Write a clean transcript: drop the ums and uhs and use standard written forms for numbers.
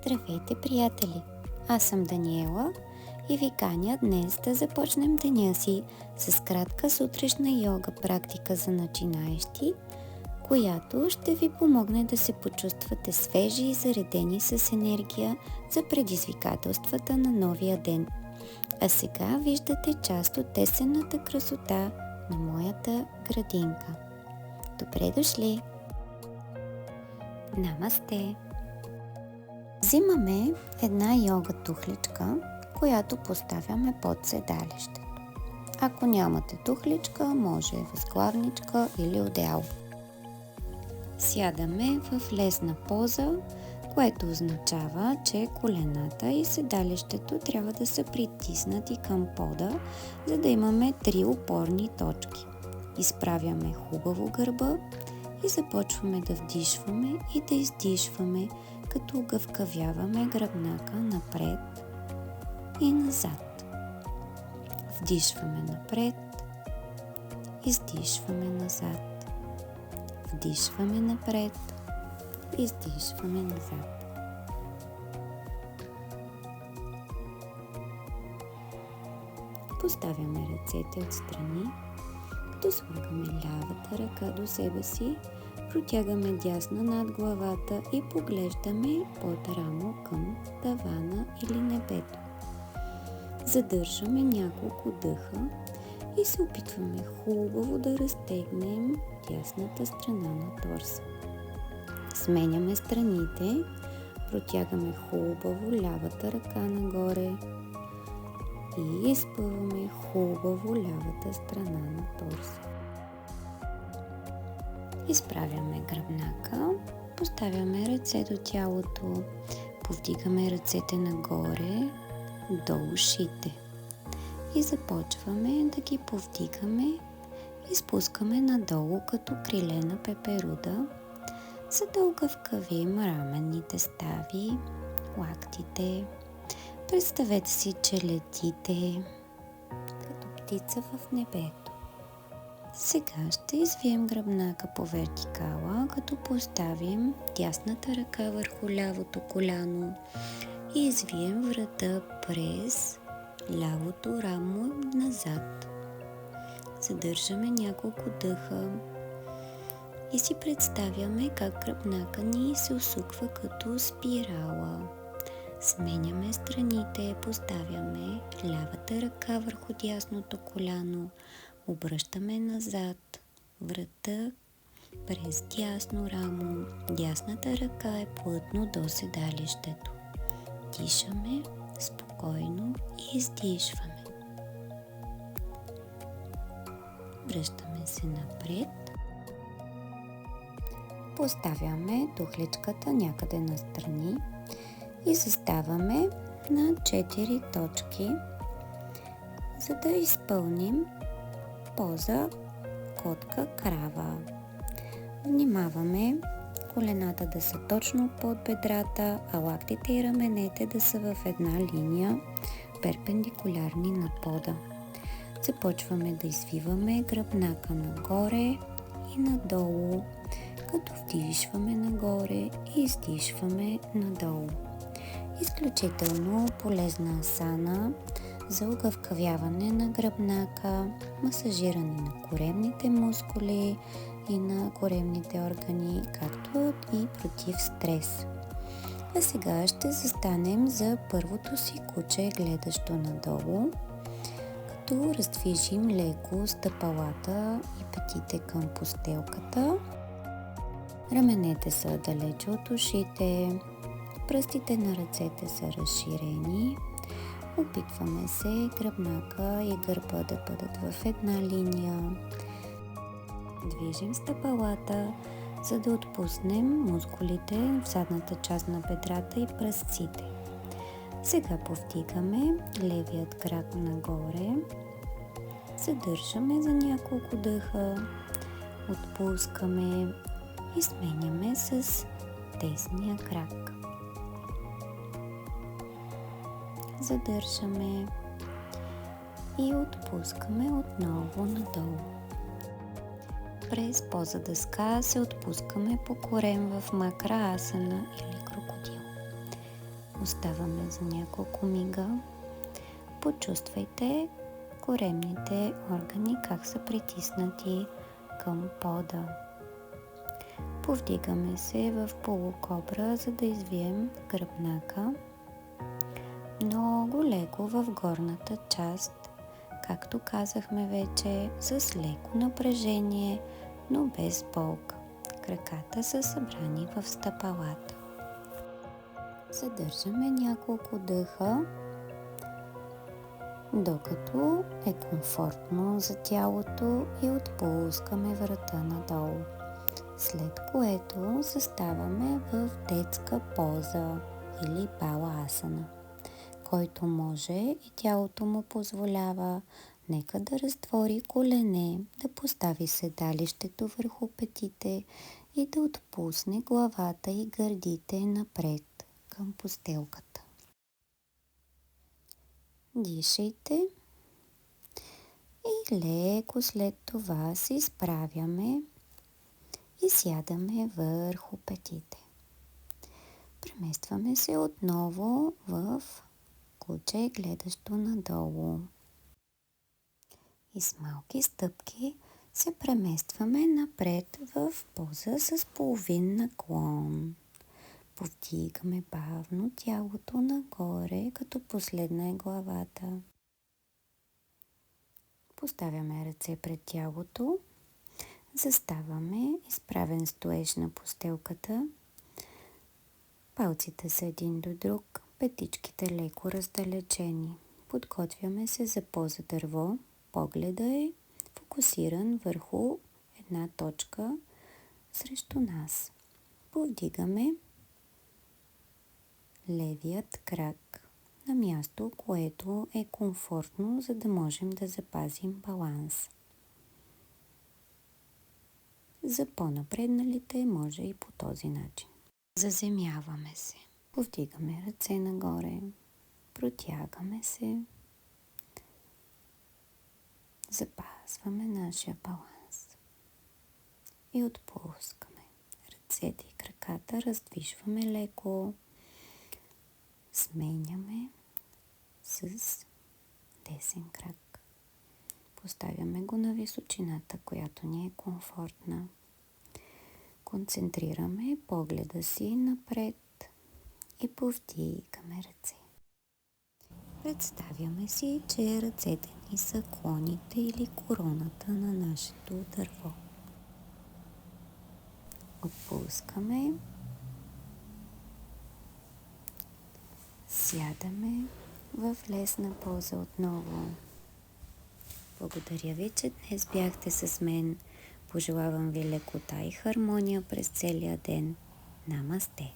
Здравейте, приятели! Аз съм Даниела и ви каня днес да започнем деня си с кратка сутрешна йога практика за начинаещи, която ще ви помогне да се почувствате свежи и заредени с енергия за предизвикателствата на новия ден. А сега виждате част от есенната красота на моята градинка. Добре дошли! Намасте! Взимаме една йога тухличка, която поставяме под седалището. Ако нямате тухличка, може възглавничка или одеяло. Сядаме в лесна поза, което означава, че колената и седалището трябва да са притиснати към пода, за да имаме 3 опорни точки. Изправяме хубаво гърба и започваме да вдишваме и да издишваме, като огъвкавяваме гръбнака напред и назад. Вдишваме напред, издишваме назад. Вдишваме напред, издишваме назад. Поставяме ръцете отстрани, като слагаме лявата ръка до себе си, протягаме дясна над главата и поглеждаме под рамо към тавана или небето. Задържаме няколко дъха и се опитваме хубаво да разтегнем дясната страна на торса. Сменяме страните, протягаме хубаво лявата ръка нагоре и изпъваме хубаво лявата страна на торса. Изправяме гръбнака, поставяме ръце до тялото, повдигаме ръцете нагоре до ушите и започваме да ги повдигаме и спускаме надолу като криле на пеперуда, за да огъвкавим раменните стави, лактите. Представете си, че летите като птица в небето. Сега ще извием гръбнака по вертикала, като поставим дясната ръка върху лявото коляно и извием врата през лявото рамо назад. Задържаме няколко дъха и си представяме как гръбнака ни се усуква като спирала. Сменяме страните, поставяме лявата ръка върху дясното коляно, обръщаме назад, врата през дясно рамо, дясната ръка е плътно до седалището. Дишаме спокойно и издишваме. Връщаме се напред. Поставяме тухличката някъде настрани и заставаме на 4 точки, за да изпълним поза котка крава. Внимаваме колената да са точно под бедрата, а лактите и раменете да са в една линия, перпендикулярни на пода. Започваме да извиваме гръбнака нагоре и надолу, като вдишваме нагоре и издишваме надолу. Изключително полезна асана за огъвкавяване на гръбнака, масажиране на коремните мускули и на коремните органи, както и против стрес. А сега ще застанем за първото си куче, гледащо надолу, като раздвижим леко стъпалата и петите към постелката. Раменете са далече от ушите, пръстите на ръцете са разширени. Опитваме се гръбнака и гърба да бъдат в една линия. Движим стъпалата, за да отпуснем мускулите в задната част на бедрата и пръстците. Сега повдигаме левият крак нагоре. Задържаме за няколко дъха. Отпускаме и сменяме с десния крак. Задържаме и отпускаме отново надолу. През поза дъска се отпускаме по корем в макра асана или крокодил. оставаме за няколко мига. Почувствайте коремните органи как са притиснати към пода. Повдигаме се в полукобра, за да извием гръбнака. Много леко в горната част, както казахме вече, с леко напрежение, но без болка. Краката са събрани в стъпалата. Задържаме няколко дъха, докато е комфортно за тялото и отпускаме врата надолу. След което заставаме в детска поза или бала асана. Който може и тялото му позволява, нека да разтвори колене, да постави седалището върху петите и да отпусне главата и гърдите напред към постелката. Дишайте и леко след това се изправяме и сядаме върху петите. Преместваме се отново в куче, гледащо надолу. И с малки стъпки се преместваме напред в поза с половин наклон. Повдигаме бавно тялото нагоре, като последна е главата. Поставяме ръце пред тялото. Заставаме, изправен стоеж на постелката. Палците са един до друг, петичките леко раздалечени. Подготвяме се за поза дърво. Погледа е фокусиран върху една точка срещу нас. Повдигаме левият крак на място, което е комфортно, за да можем да запазим баланс. За по-напредналите може и по този начин. Заземяваме се. Повдигаме ръце нагоре. Протягаме се. Запазваме нашия баланс. И отпускаме. Ръцете и краката раздвижваме леко. Сменяме с десен крак. Поставяме го на височината, която ни е комфортна. Концентрираме погледа си напред и повдигаме ръце. Представяме си, че ръцете ни са клоните или короната на нашето дърво. Отпускаме. Сядаме в лесна поза отново. Благодаря ви, че днес бяхте с мен. Пожелавам ви лекота и хармония през целия ден. Намасте!